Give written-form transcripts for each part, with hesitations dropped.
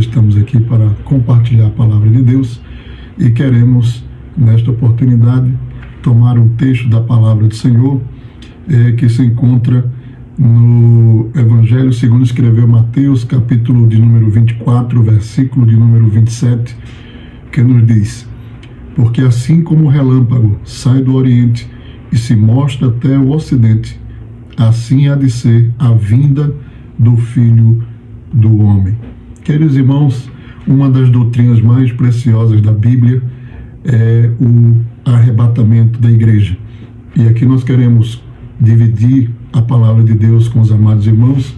estamos aqui para compartilhar a palavra de Deus e queremos, nesta oportunidade, tomar um texto da palavra do Senhor que se encontra no Evangelho segundo escreveu Mateus, capítulo de número 24, versículo de número 27, que nos diz: porque assim como o relâmpago sai do Oriente e se mostra até o Ocidente, assim há de ser a vinda do Filho do Homem. Queridos irmãos, uma das doutrinas mais preciosas da Bíblia é o arrebatamento da igreja. E aqui nós queremos dividir a palavra de Deus com os amados irmãos,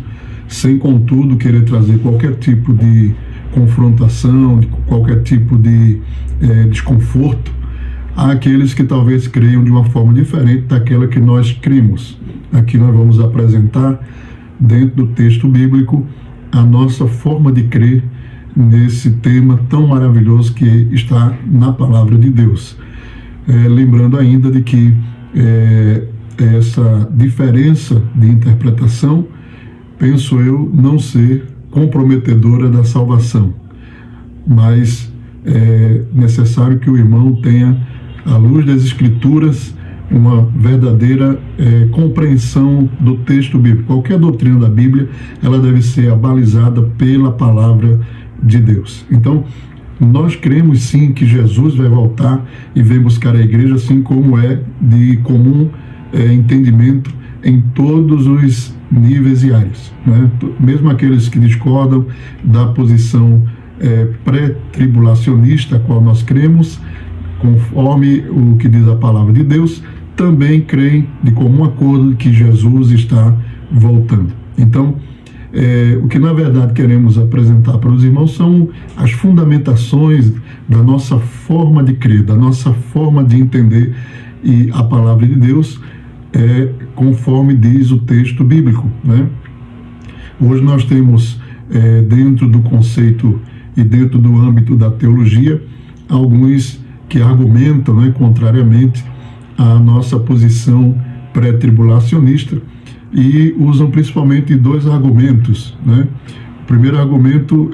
sem contudo querer trazer qualquer tipo de confrontação, qualquer tipo de desconforto àqueles que talvez creiam de uma forma diferente daquela que nós cremos. Aqui nós vamos apresentar, dentro do texto bíblico, a nossa forma de crer nesse tema tão maravilhoso que está na palavra de Deus. Lembrando ainda de que essa diferença de interpretação, penso eu, não ser comprometedora da salvação, mas é necessário que o irmão tenha, à luz das Escrituras, uma verdadeira compreensão do texto bíblico. Qualquer doutrina da Bíblia, ela deve ser abalizada pela palavra de Deus. Então, nós cremos sim que Jesus vai voltar e vem buscar a igreja, assim como é de comum entendimento em todos os níveis e áreas, né? Mesmo aqueles que discordam da posição pré-tribulacionista a qual nós cremos, conforme o que diz a palavra de Deus, também creem de comum acordo que Jesus está voltando. Então, o que na verdade queremos apresentar para os irmãos são as fundamentações da nossa forma de crer, da nossa forma de entender e a palavra de Deus, conforme diz o texto bíblico, né? Hoje nós temos, dentro do conceito e dentro do âmbito da teologia, alguns que argumentam, né, contrariamente à nossa posição pré-tribulacionista, e usam principalmente dois argumentos, né? O primeiro argumento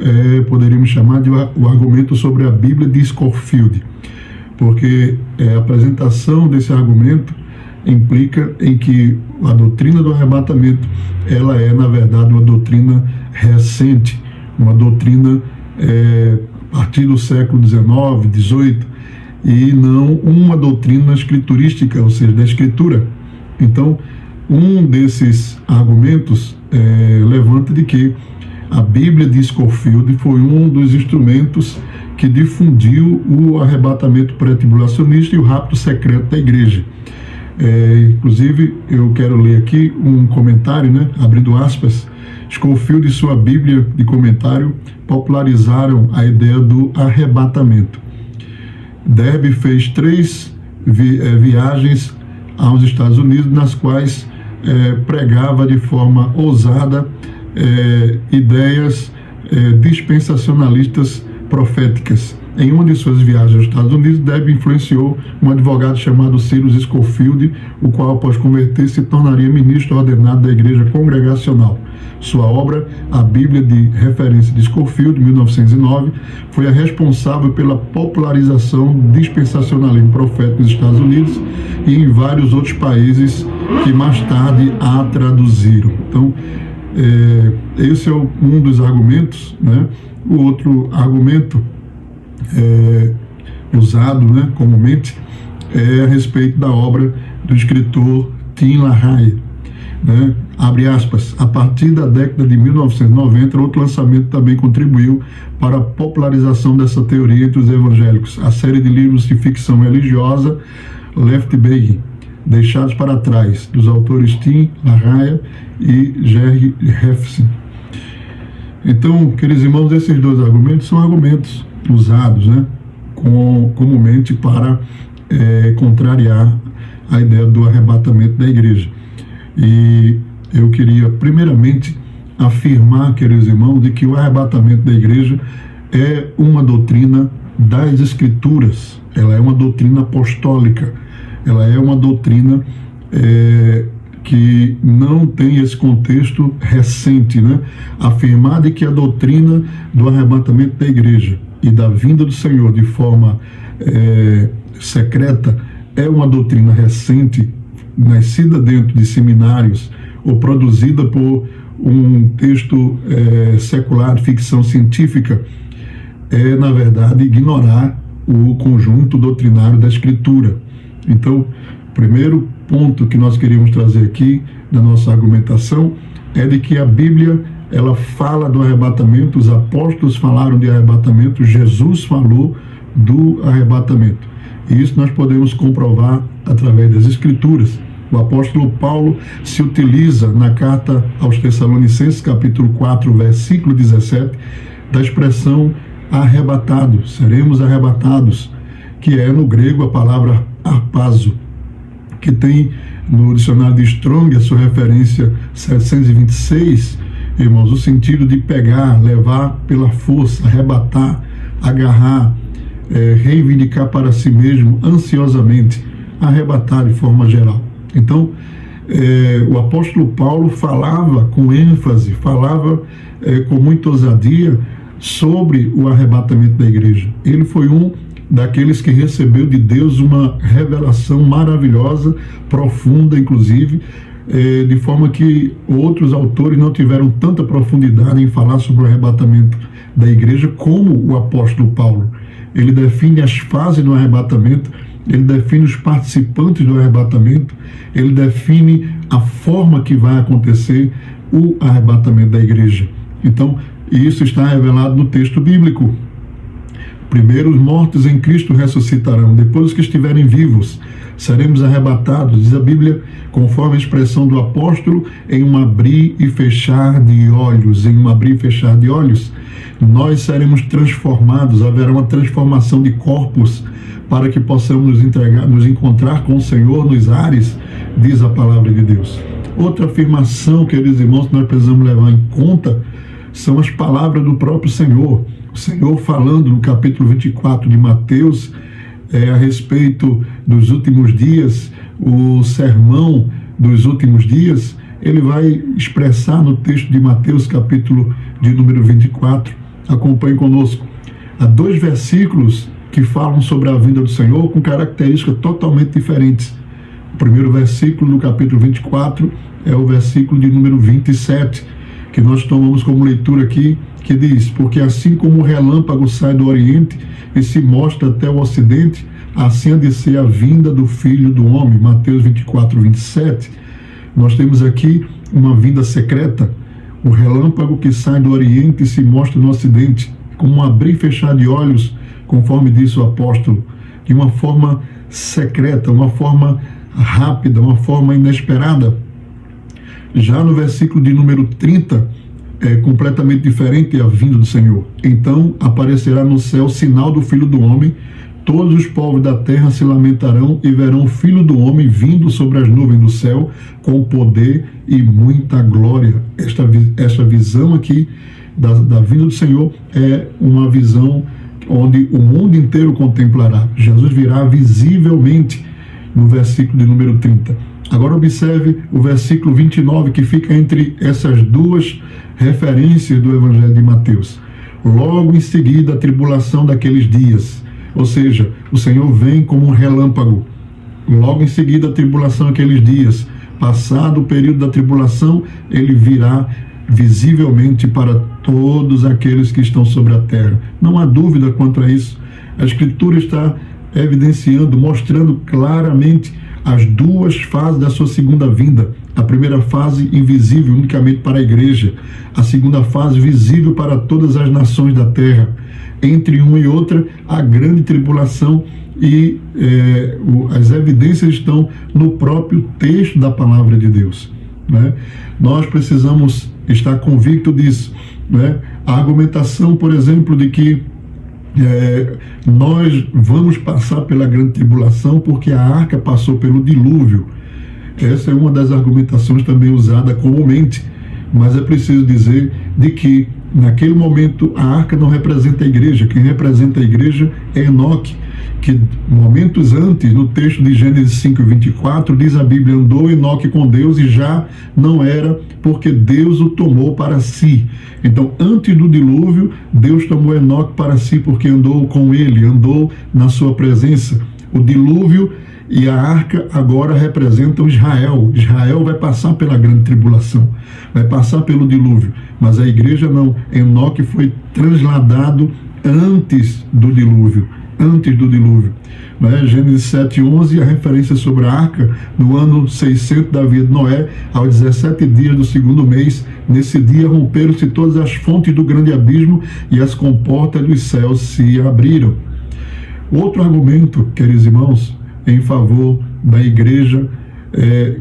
poderíamos chamar de o argumento sobre a Bíblia de Scofield, porque a apresentação desse argumento implica em que a doutrina do arrebatamento, ela é, na verdade, uma doutrina recente, uma doutrina a partir do século XIX, XVIII, e não uma doutrina escriturística, ou seja, da Escritura. Então, um desses argumentos levanta de que a Bíblia de Scofield foi um dos instrumentos que difundiu o arrebatamento pré-tribulacionista e o rapto secreto da igreja. Inclusive, eu quero ler aqui um comentário, né, abrindo aspas. Scofield e sua Bíblia de comentário popularizaram a ideia do arrebatamento. Derby fez 3 viagens aos Estados Unidos, nas quais pregava de forma ousada ideias dispensacionalistas proféticas. Em uma de suas viagens aos Estados Unidos, Derby influenciou um advogado chamado Cyrus Scofield, o qual, após converter, se tornaria ministro ordenado da Igreja Congregacional. Sua obra, a Bíblia de Referência de Scofield, 1909, foi a responsável pela popularização do dispensacionalismo profético nos Estados Unidos e em vários outros países que mais tarde a traduziram. Então, esse é um dos argumentos, né? O outro argumento usado, né, comumente, a respeito da obra do escritor Tim LaHaye, né? Abre aspas, a partir da década de 1990, outro lançamento também contribuiu para a popularização dessa teoria entre os evangélicos, a série de livros de ficção religiosa Left Behind, Deixados para Trás, dos autores Tim LaHaye e Jerry Hefferson. Então, queridos irmãos, esses dois argumentos são argumentos usados, né, comumente para contrariar a ideia do arrebatamento da igreja. E eu queria, primeiramente, afirmar, queridos irmãos, de que o arrebatamento da igreja é uma doutrina das Escrituras, ela é uma doutrina apostólica, ela é uma doutrina que não tem esse contexto recente, né? Afirmar de que a doutrina do arrebatamento da igreja e da vinda do Senhor de forma secreta é uma doutrina recente, nascida dentro de seminários ou produzida por um texto secular, ficção científica, é, na verdade, ignorar o conjunto doutrinário da Escritura. Então, o primeiro ponto que nós queríamos trazer aqui na nossa argumentação é de que a Bíblia, ela fala do arrebatamento, os apóstolos falaram de arrebatamento, Jesus falou do arrebatamento. E isso nós podemos comprovar através das Escrituras. O apóstolo Paulo se utiliza na carta aos Tessalonicenses, capítulo 4, versículo 17, da expressão arrebatados, seremos arrebatados, que é no grego a palavra harpazo, que tem no dicionário de Strong a sua referência 726, irmãos, o sentido de pegar, levar pela força, arrebatar, agarrar, reivindicar para si mesmo ansiosamente, arrebatar de forma geral. Então, o apóstolo Paulo falava com ênfase, falava com muita ousadia sobre o arrebatamento da igreja. Ele foi um daqueles que recebeu de Deus uma revelação maravilhosa, profunda, inclusive, de forma que outros autores não tiveram tanta profundidade em falar sobre o arrebatamento da igreja como o apóstolo Paulo. Ele define as fases do arrebatamento, ele define os participantes do arrebatamento, ele define a forma que vai acontecer o arrebatamento da igreja. Então, isso está revelado no texto bíblico. Primeiro, os mortos em Cristo ressuscitarão, depois os que estiverem vivos seremos arrebatados, diz a Bíblia, conforme a expressão do apóstolo, em um abrir e fechar de olhos, em um abrir e fechar de olhos, nós seremos transformados, haverá uma transformação de corpos para que possamos nos encontrar com o Senhor nos ares, diz a palavra de Deus. Outra afirmação, queridos irmãos, que nós precisamos levar em conta são as palavras do próprio Senhor. O Senhor falando no capítulo 24 de Mateus, a respeito dos últimos dias, o sermão dos últimos dias, ele vai expressar no texto de Mateus, capítulo de número 24. Acompanhe conosco. Há 2 versículos que falam sobre a vinda do Senhor com características totalmente diferentes. O primeiro versículo do capítulo 24 é o versículo de número 27, que nós tomamos como leitura aqui, que diz: porque assim como o relâmpago sai do Oriente e se mostra até o Ocidente, assim há de ser a vinda do Filho do Homem. Mateus 24, 27. Nós temos aqui uma vinda secreta, o relâmpago que sai do Oriente e se mostra no Ocidente, como um abrir e fechar de olhos, conforme disse o apóstolo, de uma forma secreta, uma forma rápida, uma forma inesperada. Já no versículo de número 30, é completamente diferente a vinda do Senhor. Então aparecerá no céu o sinal do Filho do Homem, todos os povos da terra se lamentarão e verão o Filho do Homem vindo sobre as nuvens do céu com poder e muita glória. Esta visão aqui da vinda do Senhor é uma visão onde o mundo inteiro contemplará. Jesus virá visivelmente no versículo de número 30. Agora observe o versículo 29, que fica entre essas 2 referências do Evangelho de Mateus. Logo em seguida a tribulação daqueles dias, ou seja, o Senhor vem como um relâmpago. Logo em seguida a tribulação daqueles dias, passado o período da tribulação, ele virá visivelmente para todos aqueles que estão sobre a terra. Não há dúvida quanto a isso. A Escritura está evidenciando, mostrando claramente as 2 fases da sua segunda vinda. A primeira fase invisível unicamente para a igreja, a segunda fase visível para todas as nações da terra. Entre uma e outra, a grande tribulação, e as evidências estão no próprio texto da palavra de Deus, né? Nós precisamos estar convictos disso, né? A argumentação, por exemplo, de que nós vamos passar pela grande tribulação porque a arca passou pelo dilúvio. Essa é uma das argumentações também usada comumente, mas é preciso dizer de que naquele momento a arca não representa a igreja, quem representa a igreja é Enoque, que momentos antes, no texto de Gênesis 5:24, diz a Bíblia, andou Enoque com Deus e já não era, porque Deus o tomou para si. Então, antes do dilúvio, Deus tomou Enoque para si, porque andou com ele, andou na sua presença. O dilúvio e a arca agora representam Israel. Israel vai passar pela grande tribulação, vai passar pelo dilúvio, mas a igreja não. Enoque foi trasladado antes do dilúvio. Antes do dilúvio. Gênesis 7:11, a referência sobre a arca, no ano 600 da vida de Noé, aos 17 dias do segundo mês, nesse dia romperam-se todas as fontes do grande abismo e as comportas dos céus se abriram. Outro argumento, queridos irmãos, em favor da igreja,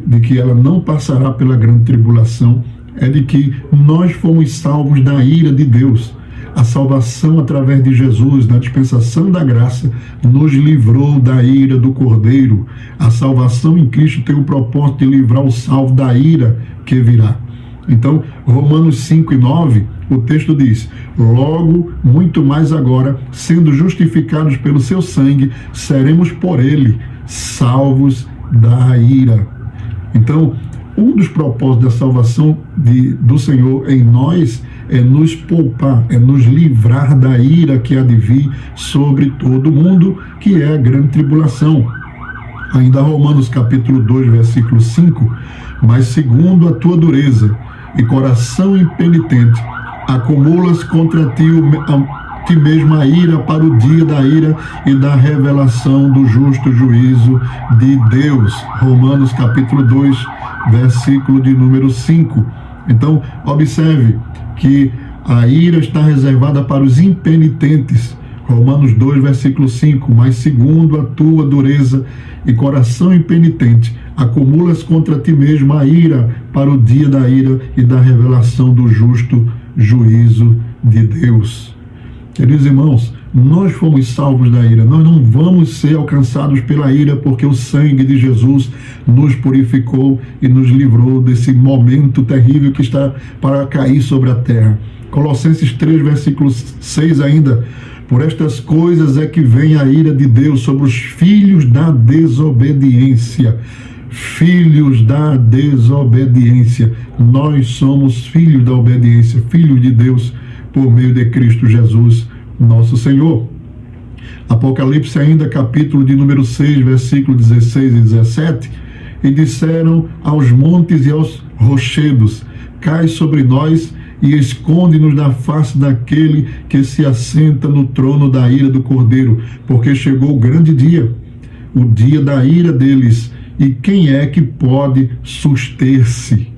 de que ela não passará pela grande tribulação, é de que nós fomos salvos da ira de Deus. A salvação através de Jesus, na dispensação da graça, nos livrou da ira do Cordeiro. A salvação em Cristo tem o propósito de livrar o salvo da ira que virá. Então, Romanos 5:9, o texto diz: logo, muito mais agora, sendo justificados pelo seu sangue, seremos por ele salvos da ira. Então, um dos propósitos da salvação do Senhor em nós é nos poupar, é nos livrar da ira que há de vir sobre todo mundo, que é a grande tribulação. Ainda Romanos capítulo 2, versículo 5, mas segundo a tua dureza e coração impenitente, acumulas contra ti mesmo a ira para o dia da ira e da revelação do justo juízo de Deus. Romanos capítulo 2, versículo de número 5. Então, observe que a ira está reservada para os impenitentes. Romanos 2, versículo 5, mas segundo a tua dureza e coração impenitente, acumulas contra ti mesmo a ira para o dia da ira e da revelação do justo juízo de Deus. Queridos irmãos, nós fomos salvos da ira, nós não vamos ser alcançados pela ira, porque o sangue de Jesus nos purificou e nos livrou desse momento terrível que está para cair sobre a terra. Colossenses 3, versículo 6 ainda, por estas coisas é que vem a ira de Deus sobre os filhos da desobediência. Filhos da desobediência. Nós somos filhos da obediência, filhos de Deus, por meio de Cristo Jesus, nosso Senhor. Apocalipse ainda, capítulo de número 6, versículo 16 e 17, e disseram aos montes e aos rochedos, cai sobre nós e esconde-nos da face daquele que se assenta no trono da ira do Cordeiro, porque chegou o grande dia, o dia da ira deles, e quem é que pode suster-se?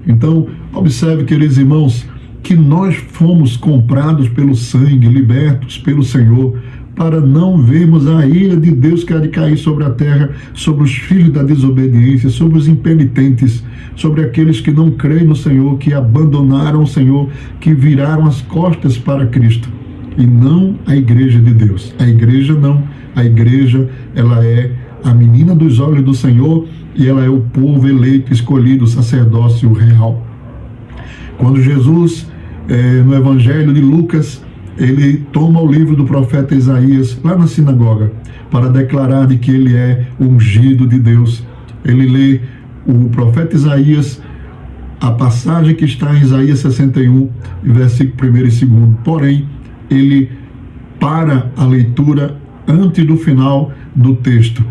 Então, observe, queridos irmãos, que nós fomos comprados pelo sangue, libertos pelo Senhor, para não vermos a ira de Deus que há de cair sobre a terra, sobre os filhos da desobediência, sobre os impenitentes, sobre aqueles que não creem no Senhor, que abandonaram o Senhor, que viraram as costas para Cristo, e não a igreja de Deus. A igreja não. A igreja, ela é a menina dos olhos do Senhor, e ela é o povo eleito, escolhido, o sacerdócio real. Quando Jesus, no Evangelho de Lucas, ele toma o livro do profeta Isaías, lá na sinagoga, para declarar de que ele é o ungido de Deus. Ele lê o profeta Isaías, a passagem que está em Isaías 61, versículo 1 e 2. Porém, ele para a leitura antes do final do texto,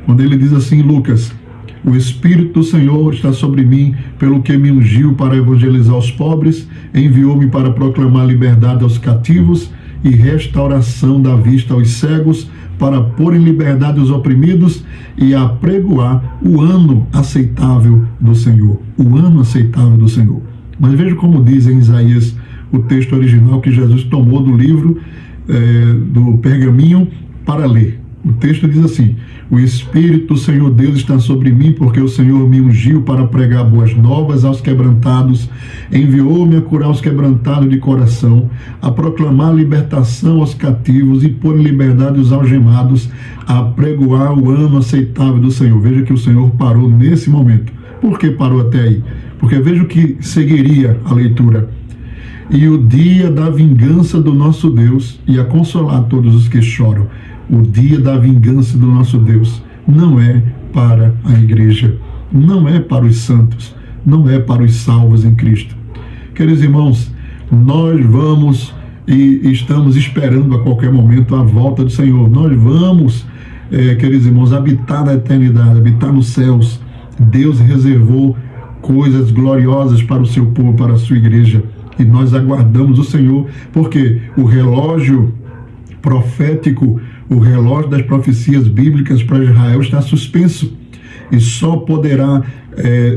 quando ele diz assim, Lucas: o Espírito do Senhor está sobre mim, pelo que me ungiu para evangelizar os pobres, enviou-me para proclamar liberdade aos cativos e restauração da vista aos cegos, para pôr em liberdade os oprimidos e apregoar o ano aceitável do Senhor. O ano aceitável do Senhor. Mas veja como diz em Isaías, o texto original que Jesus tomou do livro, do pergaminho, para ler. O texto diz assim: o Espírito do Senhor Deus está sobre mim, porque o Senhor me ungiu para pregar boas novas aos quebrantados, enviou-me a curar os quebrantados de coração, a proclamar libertação aos cativos e pôr em liberdade os algemados, a pregoar o ano aceitável do Senhor. Veja que o Senhor parou nesse momento. Por que parou até aí? Porque veja o que seguiria a leitura. e o dia da vingança do nosso Deus, e a consolar todos os que choram. O dia da vingança do nosso Deus não é para a igreja, não é para os santos, não é para os salvos em Cristo. Queridos irmãos, nós vamos e estamos esperando a qualquer momento a volta do Senhor. Nós vamos, queridos irmãos, habitar na eternidade, habitar nos céus. Deus reservou coisas gloriosas para o seu povo, para a sua igreja, e nós aguardamos o Senhor, porque o relógio profético, o relógio das profecias bíblicas para Israel está suspenso, e só poderá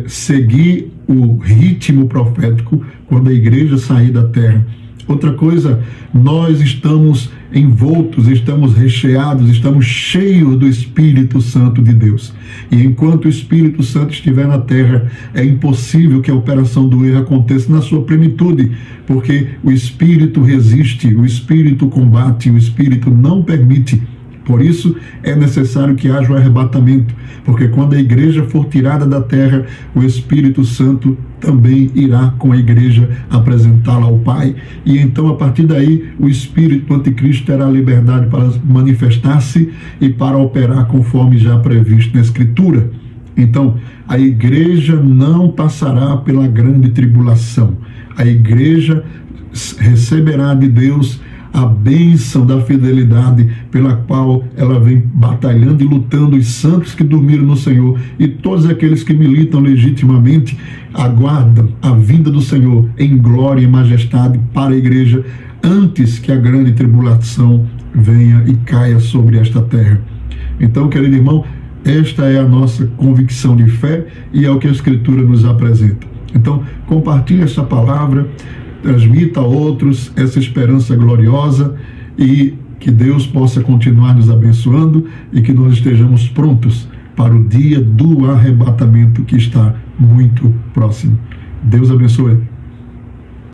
seguir o ritmo profético quando a igreja sair da terra. Outra coisa, nós estamos envoltos, estamos recheados, estamos cheios do Espírito Santo de Deus. E enquanto o Espírito Santo estiver na terra, é impossível que a operação do erro aconteça na sua plenitude, porque o Espírito resiste, o Espírito combate, o Espírito não permite. Por isso, é necessário que haja o arrebatamento, porque quando a igreja for tirada da terra, o Espírito Santo também irá com a igreja apresentá-la ao Pai. E então, a partir daí, o Espírito do Anticristo terá liberdade para manifestar-se e para operar conforme já previsto na Escritura. Então, a igreja não passará pela grande tribulação. A igreja receberá de Deus a bênção da fidelidade pela qual ela vem batalhando e lutando. Os santos que dormiram no Senhor e todos aqueles que militam legitimamente aguardam a vinda do Senhor em glória e majestade para a igreja antes que a grande tribulação venha e caia sobre esta terra. Então, querido irmão, esta é a nossa convicção de fé e é o que a Escritura nos apresenta. Então, compartilhe essa palavra, transmita a outros essa esperança gloriosa, e que Deus possa continuar nos abençoando e que nós estejamos prontos para o dia do arrebatamento que está muito próximo. Deus abençoe.